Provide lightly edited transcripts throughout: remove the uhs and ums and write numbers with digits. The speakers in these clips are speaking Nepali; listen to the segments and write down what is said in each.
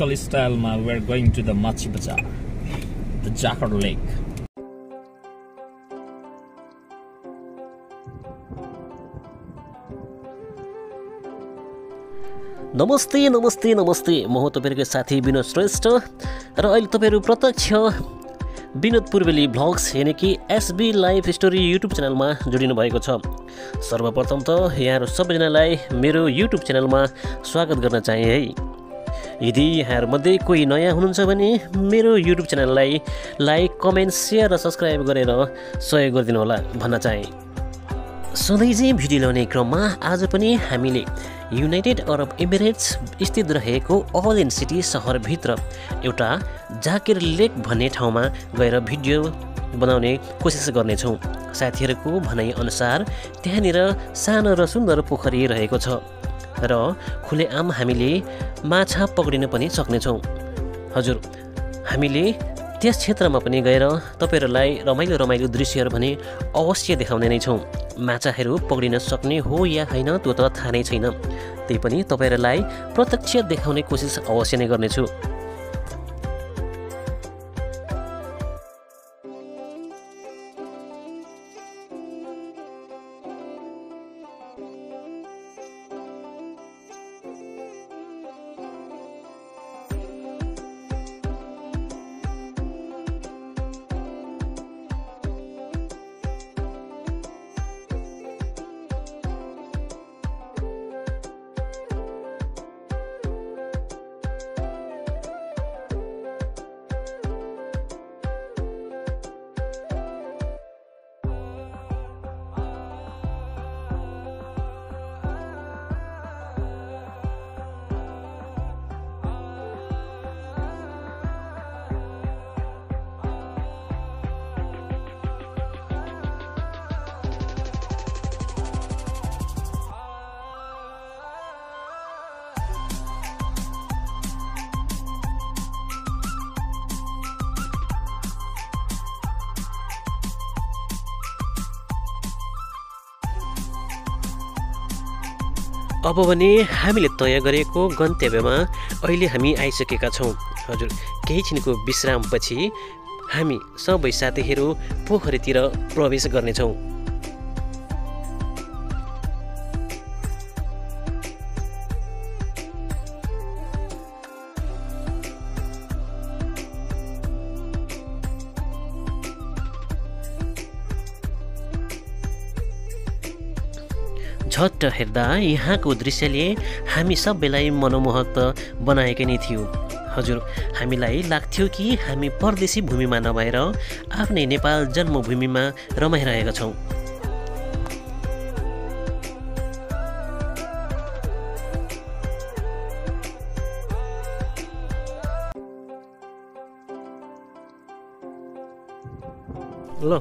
local style ma we are going to the Machi Bazaar, the Jakar Lake. नमस्ते नमस्ते नमस्ते म हो तपाईहरुको साथी विनोद श्रेष्ठ र अहिले तपाईहरु प्रत्यक्ष विनोद पूर्वेली भ्लग्स यानी कि एसबी लाइफ स्टोरी युट्युब च्यानलमा जोडिनु भएको छ। सर्वप्रथम त यहाँहरु सबैजनालाई मेरो युट्युब च्यानलमा स्वागत गर्न चाहे है। यदि यहाँहरु मध्ये कोही नयाँ हुनुहुन्छ भने मेरो युट्युब च्यानललाई लाइक, कमेन्ट, शेयर र सब्स्क्राइब गरेर सहयोग गरिदिनु होला भन्न चाहे। सधैँ चाहिँ भिडियो ल्याउने क्रममा आज पनि हामीले युनाइटेड अरब इमिरेट्स स्थित रहेको अल इन सिटी सहरभित्र एउटा जाकिर लेक भन्ने ठाउँमा गएर भिडियो बनाउने कोसिस गर्नेछौँ। साथीहरूको भनाइअनुसार त्यहाँनिर सानो र सुन्दर पोखरी रहेको छ र खुलेआम हामीले माछा पक्रिन पनि सक्नेछौँ। हजुर, हामीले त्यस क्षेत्रमा पनि गएर तपाईहरुलाई रमाइलो रमाइलो दृश्यहरू भने अवश्य देखाउने नै छौँ। माछाहरू पक्रिन सक्ने हो या हैन त्यो त थाहा नै छैन, त्यही पनि तपाईहरुलाई प्रत्यक्ष देखाउने कोसिस अवश्य नै गर्नेछु। अब भने हामीले तय गरेको गन्तव्यमा अहिले हामी आइसकेका छौँ। हजुर, केही छिनको विश्रामपछि हामी सबै साथीहरू पोखरीतिर प्रवेश गर्नेछौँ। झट्ट हेर्दा यहाँको दृश्यले हामी सबैलाई मनमोहक त बनाएकै नै थियो। हजुर, हामीलाई लाग्थ्यो कि हामी परदेशी भूमिमा नभएर आफ्नै नेपाल जन्मभूमिमा रमाइरहेका छौँ। ल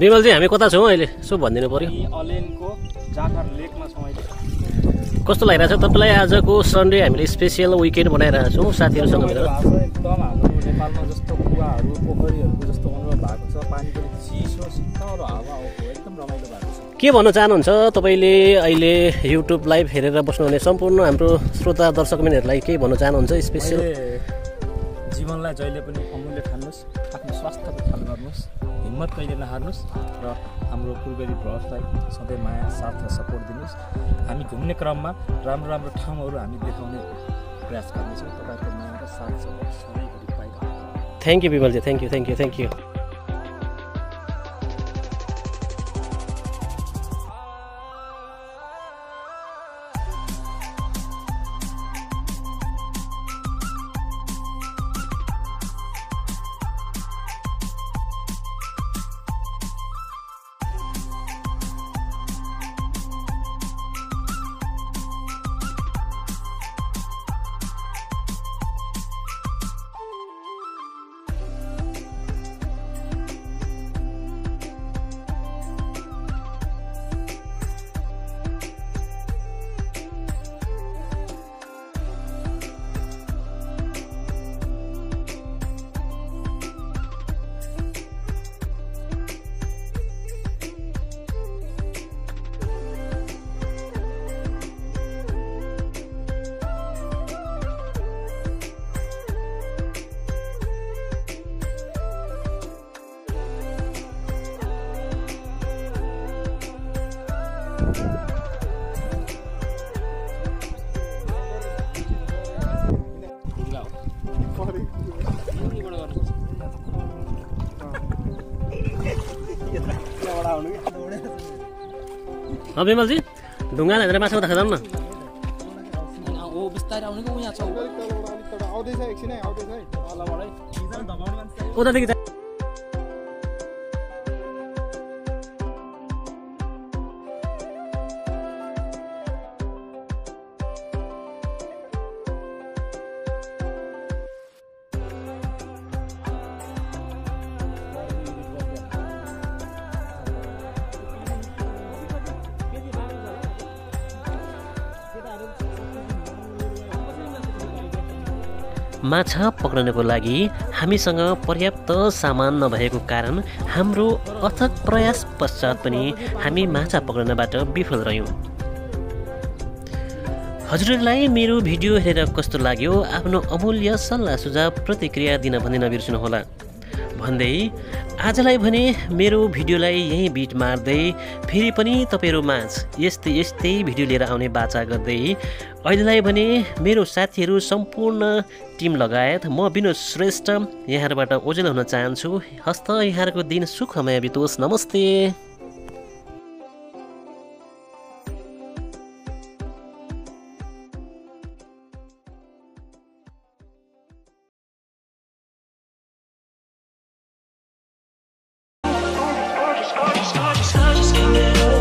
विमल जी, हामी कता छौँ अहिले? सो भनिदिनु पर्यो। अलेनको जाकर लेकमा छौँ अहिले। कस्तो लागिरहेछ तपाईँलाई? आजको सन्डे हामीले स्पेसियल विकेन्ड बनाइरहेका छौँ साथीहरूसँग मिलेर। एकदम हाम्रो नेपालमा जस्तो कुवाहरू पोखरीहरूको जस्तो अनुभव भएको छ। पानी पनि चिसो शीतल हावा एकदम रमाइलो भएको छ। के भन्न चाहनुहुन्छ तपाईँले? अहिले युट्युब लाइभ हेरेर बस्नुहुने सम्पूर्ण हाम्रो श्रोता दर्शकबिनहरूलाई के भन्न चाहनुहुन्छ स्पेसियल? जीवनलाई जहिले पनि अमूल्य ठान्नुहोस्, आफ्नो स्वास्थ्यको ख्याल गर्नुहोस्, हिम्मत कहिले नहार्नुहोस् र हाम्रो पूर्वेली भ्लग्सलाई सधैँ माया साथ र सपोर्ट दिनुहोस्। हामी घुम्ने क्रममा राम्रो राम्रो ठाउँहरू हामी देखाउने प्रयास गर्नेछौँ। तपाईँको माया र साथ सपोर्ट सधैँभरि पाइरहनु। Thank you Vimalji, thank you thank you thank you. Vimalji ढुङ्गा हालेर माछा देखाउँदा न उतादेखि माछा पक्रनको लागि हामीसँग पर्याप्त सामान नभएको कारण हाम्रो अथक प्रयास पश्चात पनि हामी माछा पक्रनबाट विफल रह्यौँ। हजुरहरूलाई मेरो भिडियो हेरेर कस्तो लाग्यो आफ्नो अमूल्य सल्लाह सुझाव प्रतिक्रिया दिन भन्ने नबिर्सनुहोला भन्दै आजलाई भने मेरो भिडियोलाई यहीँ बिट मार्दै फेरि पनि तपाईँहरू माझ यस्तै भिडियो लिएर आउने बाचा गर्दै अहिलेलाई भने मेरो साथीहरू सम्पूर्ण टिम लगायत म विनोद श्रेष्ठ यहाँहरूबाट ओजेल हुन चाहन्छु। हस्त यहाँहरूको दिन सुखमय बितोस्। नमस्ते।